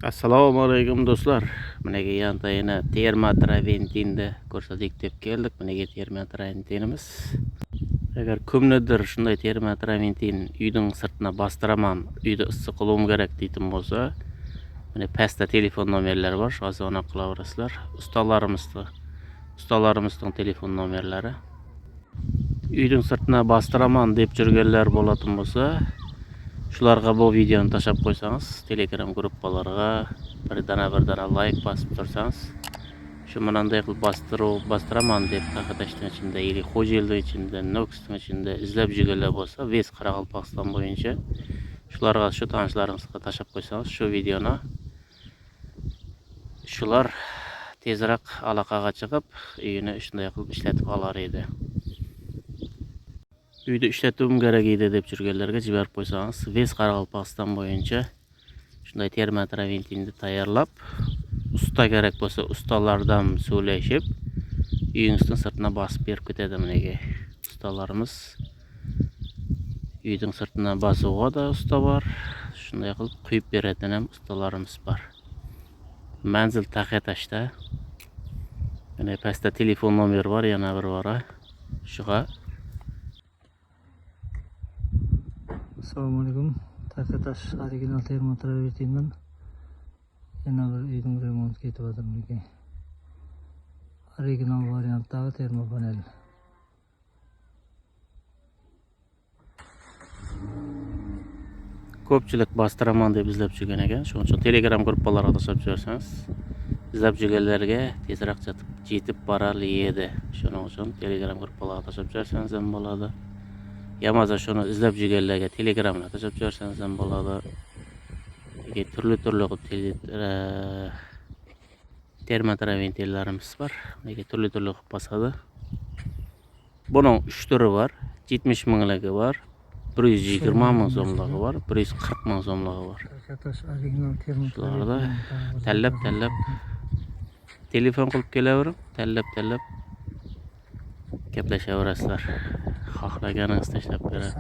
Assalomu alaykum do'stlar. Menga yana terma traventinni ko'rsadik deb keldik. Menga terma traventinimiz. Agar kimnidir shunday terma traventin uyning sirtini bostiraman, uyda issiq qiluvim kerak deytim bo'lsa, mana pastda telefon nomerlari bor, shozona qilaverasizlar. Ustalarimizning telefon nomerlari. Uyning sirtini bostiraman deb yurganlar bo'ladigan bo'lsa, shularga bu videoni tashlab qo'ysangiz, Telegram gruppalarga bir dana like bosib tursangiz, shu menanday qilib bostiraman deb taqatashning ichida, yili Xo'jaylning ichida, Nukusning ichida izlab yurganlar bo'lsa, Ves Qoraqalpog'iston bo'yicha shularga shu tanishlaringizga tashlab qo'ysangiz, shu videoni shular tezroq aloqaga chiqib, uyini shunday qilib ishlatib olar edi. Uyda ishlatuvim kerak edi deb yurganlarga jibarib qo'ysangiz, Ves Qoraqalpog'iston bo'yicha shunday terma traventinni tayyorlab, usta kerak bo'lsa ustalardan so'rashib, uyingizning sirtini bosib berib ketadi. Menga ustalarimiz uyning sirtini bosuvga da usta bor, shunday qilib quyib beradigan ham ustalarimiz bor. Manzil Taqatashda. Mana pastda telefon nomeri bor, yana bir bor. Shuga Assalomu alaykum. Taqatash original terma traventindan yana bir uyning remonti ketyapti menga. Original variantdagi terma panel. ko'pchilik bostiraman deb izlab yurgan ekan. Shuning uchun Telegram gruppalarga tashlab qo'ysangiz, izlab yurganlarga tezroq yetib borali edi. Shuning uchun Telegram gruppalarga tashlab qo'ysangiz ham bo'ladi. Yamaza shuni izlab yurganlarga Telegramga tashlab qo'ysangiz ham bo'ladi. Turli terma traventinlarimiz bor. Nega turli qilib bosadi. Buning 3 turi bor. 70 mingligi bor. 120 ming so'mligi bor, 140 ming so'mligi bor. Taqatash original terma Shularda tanlab telefon qilib kelavering, tanlab gaplashaverasizlar. Xohlaganingizni tashlab beradi.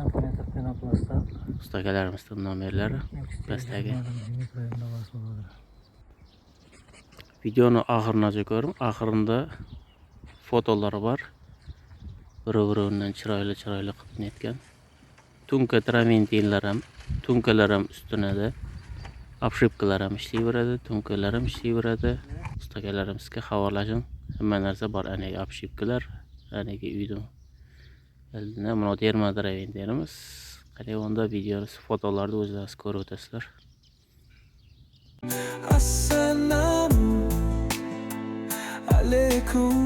Ustalarimizning nomerlari pastdagi. Videoni oxirigacha ko'ring. Oxirida fotolar bor. Bir-biridan chiroyli qilib netgan. Tunka traventinlar ham, tunkalar ham ustunada, obshipkalar ham ishlayveradi, tunkalar ham ishlayveradi. Ustalarimizga havolashing. Hamma narsa bor. Aniga obshipkalar, aniga uyda. Mana terma traventinimiz. Qani onda videoni, fotolarni o'zingiz ko'rib o'tasizlar. Assalomu alaykum.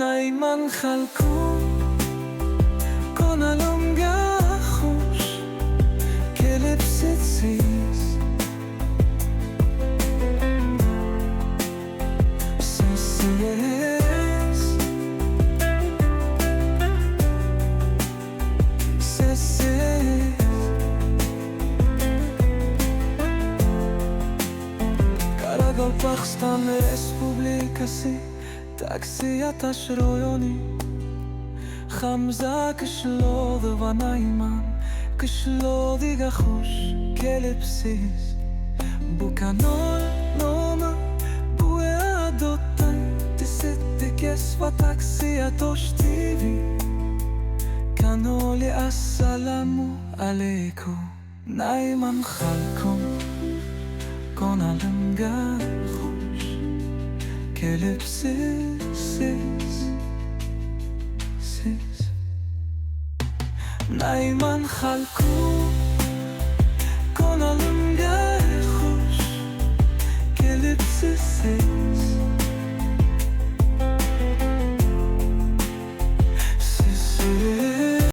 Nayman xalqum ko'nglimga xush kelibsiz. Qoraqalpog'iston Respublikasi taksiya tashriyoni Hamza qishlog'i va Nayman qishlog'iga xush kelibsiz. Bu kanal nomi bu adotdan TSTKS va taksiya Tosh TV kanali. Assalomu alaykum. Nayman xalqum ko'nglimga xush kelibsiz. Nayman xalqum